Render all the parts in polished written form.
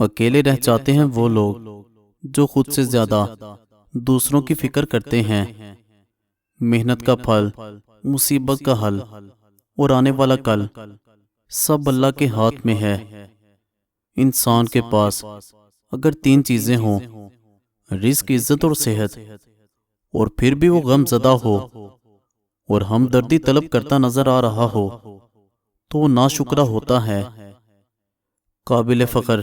اکیلے رہ جاتے ہیں وہ لوگ جو خود سے زیادہ دوسروں کی فکر کرتے ہیں۔ محنت کا پھل، مصیبت کا حل اور آنے والا کل سب اللہ کے ہاتھ میں ہے۔ انسان کے پاس اگر 3 چیزیں ہوں، رزق، عزت اور صحت، اور پھر بھی وہ غم زدہ ہو اور ہمدردی طلب کرتا نظر آ رہا ہو تو وہ ناشکرا ہوتا ہے۔ قابل فخر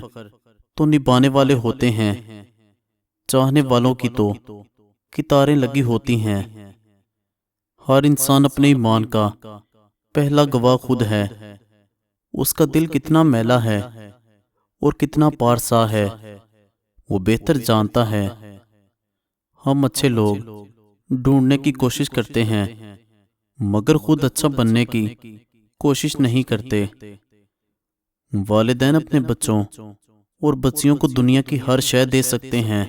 تو نبھانے والے ہوتے ہیں، چاہنے والوں کی تو قطاریں لگی ہوتی ہیں۔ ہر انسان اپنے ایمان کا پہلا گواہ خود ہے۔ اس کا دل کتنا میلا ہے اور کتنا پارسا ہے، وہ بہتر جانتا ہے۔ ہم اچھے لوگ ڈھونڈنے کی کوشش کرتے ہیں مگر خود اچھا بننے کی کوشش نہیں کرتے۔ والدین اپنے بچوں اور بچیوں کو دنیا کی ہر شے دے سکتے ہیں،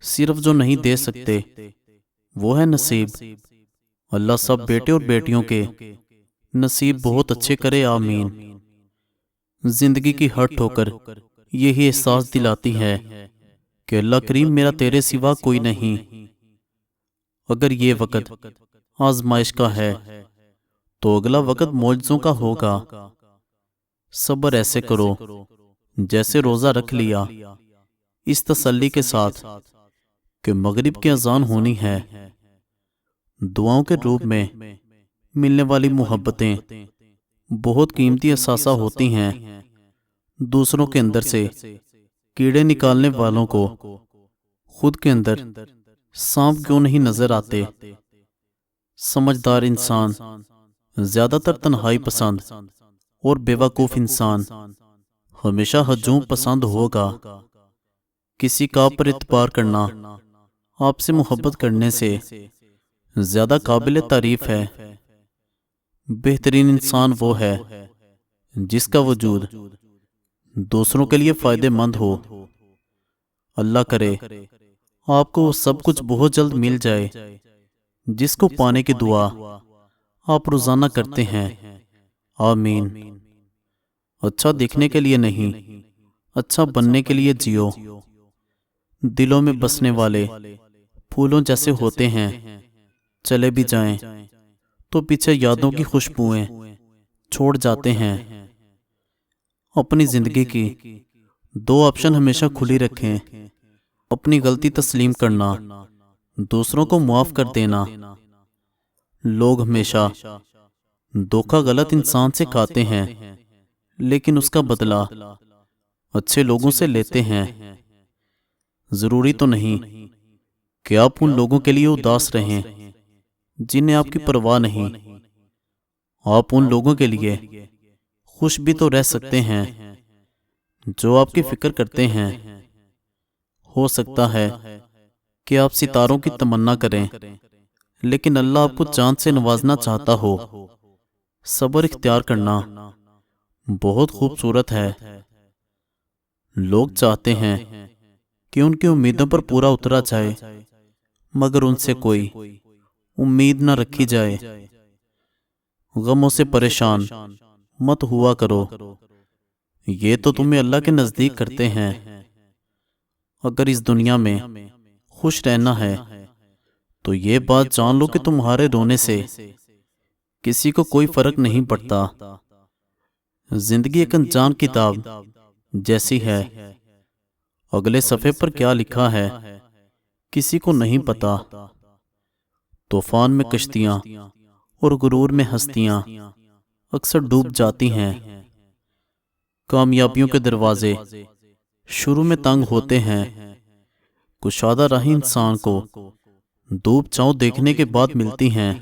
صرف جو نہیں دے سکتے وہ ہے نصیب۔ اللہ سب بیٹے اور بیٹیوں کے نصیب بہت اچھے کرے، آمین۔ زندگی کی ہر ٹھوکر یہی احساس دلاتی ہے کہ اللہ کریم میرا تیرے سوا کوئی نہیں۔ اگر یہ وقت آزمائش کا ہے تو اگلا وقت معجزوں کا ہوگا۔ صبر ایسے کرو جیسے روزہ رکھ لیا، اس تسلی کے ساتھ کہ مغرب کی اذان ہونی ہے۔ دعاؤں کے روپ میں ملنے والی محبتیں بہت قیمتی اثاثہ ہوتی ہیں۔ دوسروں کے اندر سے کیڑے نکالنے والوں کو خود کے اندر سانپ کیوں نہیں نظر آتے؟ سمجھدار انسان زیادہ تر تنہائی پسند اور بیوقوف انسان ہمیشہ ہجوم پسند ہوگا۔ کسی کا پر اعتبار کرنا آپ سے محبت کرنے سے زیادہ قابل تعریف ہے۔ بہترین انسان وہ ہے جس کا وجود دوسروں کے لیے فائدہ مند ہو۔ اللہ کرے آپ کو وہ سب کچھ بہت جلد مل جائے جس کو پانے کی دعا آپ روزانہ کرتے ہیں، آمین۔ اچھا دکھنے کے لیے نہیں، اچھا بننے کے لیے جیو۔ دلوں میں بسنے والے پھولوں جیسے ہوتے ہیں، چلے بھی جائیں تو پیچھے یادوں کی خوشبوئیں چھوڑ جاتے ہیں۔ اپنی زندگی کی 2 آپشن ہمیشہ کھلی رکھیں، اپنی غلطی تسلیم کرنا، دوسروں کو معاف کر دینا۔ لوگ ہمیشہ دھوکہ غلط انسان سے کھاتے ہیں لیکن اس کا بدلہ اچھے لوگوں سے لیتے ہیں۔ ضروری تو نہیں کہ آپ ان لوگوں کے لیے اداس رہیں جنہیں آپ کی پرواہ نہیں۔ آپ ان لوگوں کے لیے خوش بھی تو رہ سکتے ہیں جو آپ کی فکر کرتے ہیں۔ ہو سکتا ہے کہ آپ ستاروں کی تمنا کریں لیکن اللہ آپ کو چاند سے نوازنا چاہتا ہو۔ صبر اختیار کرنا بہت خوبصورت ہے۔ لوگ چاہتے ہیں کہ ان کی امیدوں پر پورا اترا جائے مگر ان سے کوئی امید نہ رکھی جائے۔ غموں سے پریشان مت ہوا کرو، یہ تو تمہیں اللہ کے نزدیک کرتے ہیں۔ اگر اس دنیا میں خوش رہنا ہے تو یہ بات جان لو کہ تمہارے رونے سے کسی کو کوئی فرق نہیں پڑتا۔ زندگی ایک انجان کتاب جیسی ہے، اگلے صفحے پر کیا لکھا ہے کسی کو نہیں پتا۔ طوفان میں کشتیاں اور غرور میں ہستیاں اکثر ڈوب جاتی ہیں۔ کامیابیوں کے دروازے شروع میں تنگ ہوتے ہیں، کشادہ راہیں انسان کو دھوپ چھاؤں دیکھنے کے بعد ملتی ہیں۔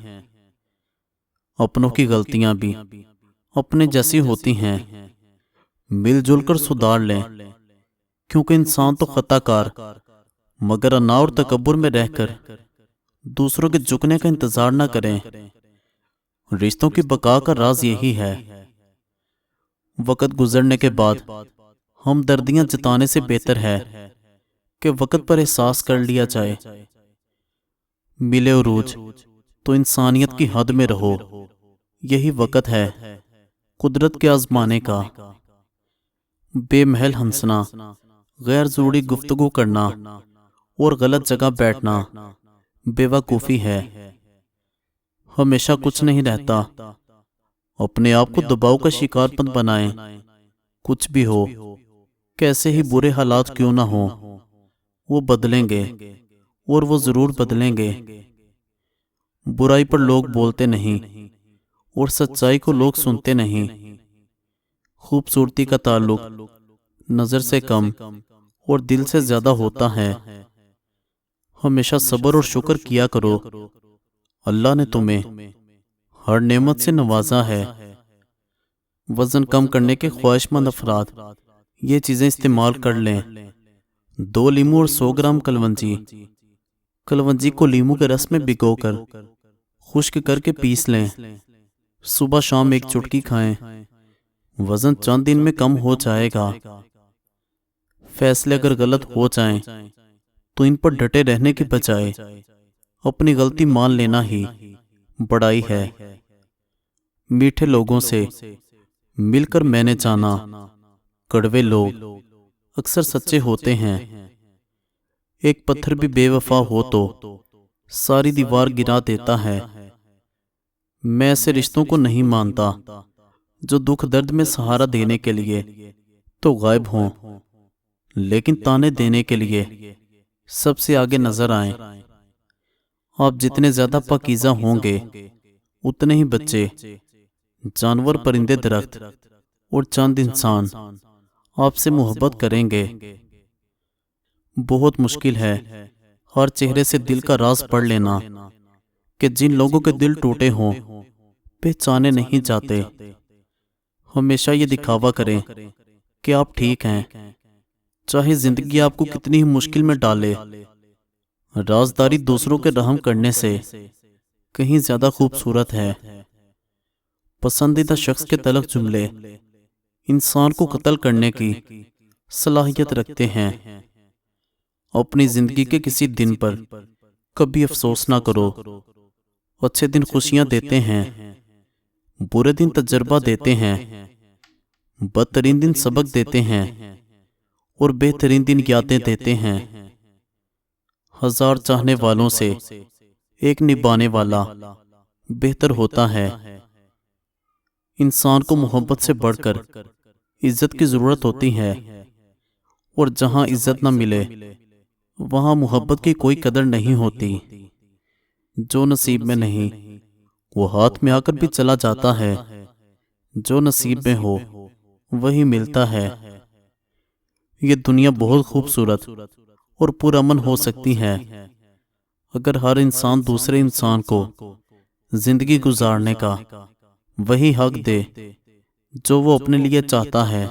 اپنوں کی غلطیاں بھی اپنے جیسی ہوتی ہیں، مل جل کر سدھار لیں، کیونکہ انسان تو خطا کار مگر انا اور تکبر میں رہ کر دوسروں کے جھکنے کا انتظار نہ کریں۔ رشتوں کی بقا کا راز یہی ہے۔ وقت گزرنے کے بعد ہم دردیاں جتانے سے بہتر ہے کہ وقت پر احساس کر لیا جائے۔ ملے عروج تو انسانیت کی حد میں رہو، یہی وقت ہے قدرت کے آزمانے کا۔ بے محل ہنسنا، غیر ضروری گفتگو کرنا اور غلط جگہ بیٹھنا بے وقوفی ہے۔ ہمیشہ کچھ نہیں رہتا۔ اپنے آپ کو دباؤ کا شکار مت بنائیں۔ کچھ بھی ہو، کیسے ہی برے حالات کیوں نہ ہوں، وہ بدلیں گے اور وہ ضرور بدلیں گے۔ برائی پر لوگ بولتے نہیں اور سچائی کو لوگ سنتے نہیں۔ خوبصورتی کا تعلق نظر سے کم اور دل سے زیادہ ہوتا ہے۔ ہمیشہ صبر اور شکر کیا کرو۔ اللہ نے تمہیں ہر نعمت سے نوازا ہے۔ وزن کم کرنے کے خواہش مند افراد یہ چیزیں استعمال کر لیں۔ 2 لیموں اور 100 گرام کلونجی۔ کلونجی کو لیموں کے رس میں بھگو کر خشک کر کے پیس لیں۔ صبح شام 1 چٹکی کھائیں۔ وزن چند دن میں کم ہو جائے گا۔ فیصلے اگر غلط ہو جائیں تو ان پر ڈٹے رہنے کی بجائے اپنی غلطی مان لینا ہی بڑائی ہے۔ میٹھے لوگوں سے مل کر میں نے جانا، کڑوے لوگ اکثر سچے ہوتے ہیں۔ ایک پتھر بھی بے وفا ہو تو ساری دیوار گرا دیتا ہے۔ میں ایسے رشتوں کو نہیں مانتا جو دکھ درد میں سہارا دینے کے لیے تو غائب ہوں، لیکن تانے دینے کے لیے سب سے آگے نظر آئیں۔ آپ جتنے زیادہ پاکیزہ ہوں گے اتنے ہی بچے، جانور، پرندے، درخت اور چند انسان آپ سے محبت کریں گے۔ بہت مشکل ہے ہر چہرے سے دل کا راز پڑھ لینا کہ جن لوگوں کے دل ٹوٹے ہوں پہچانے نہیں جاتے۔ ہمیشہ یہ دکھاوا کریں کہ آپ ٹھیک ہیں، چاہے زندگی آپ کو کتنی ہی مشکل میں ڈالے۔ رازداری دوسروں کے رحم کرنے سے کہیں زیادہ خوبصورت ہے۔ پسندیدہ شخص کے تلخ جملے انسان کو قتل کرنے کی صلاحیت رکھتے ہیں۔ اپنی زندگی کے کسی دن پر کبھی افسوس نہ کرو۔ اچھے دن خوشیاں دیتے ہیں، برے دن تجربہ دیتے ہیں، بدترین دن سبق دیتے ہیں اور بہترین دن یادیں دیتے ہیں۔ 1000 چاہنے والوں سے ایک نبھانے والا بہتر ہوتا ہے۔ انسان کو محبت سے بڑھ کر عزت کی ضرورت ہوتی ہے، اور جہاں عزت نہ ملے وہاں محبت کی کوئی قدر نہیں ہوتی۔ جو نصیب میں نہیں وہ ہاتھ میں آ کر بھی چلا جاتا ہے، جو نصیب میں ہو وہی ملتا ہے۔ یہ دنیا بہت خوبصورت اور پرامن ہو سکتی ہے اگر ہر انسان دوسرے انسان کو زندگی گزارنے کا وہی حق دے جو وہ اپنے لیے چاہتا ہے۔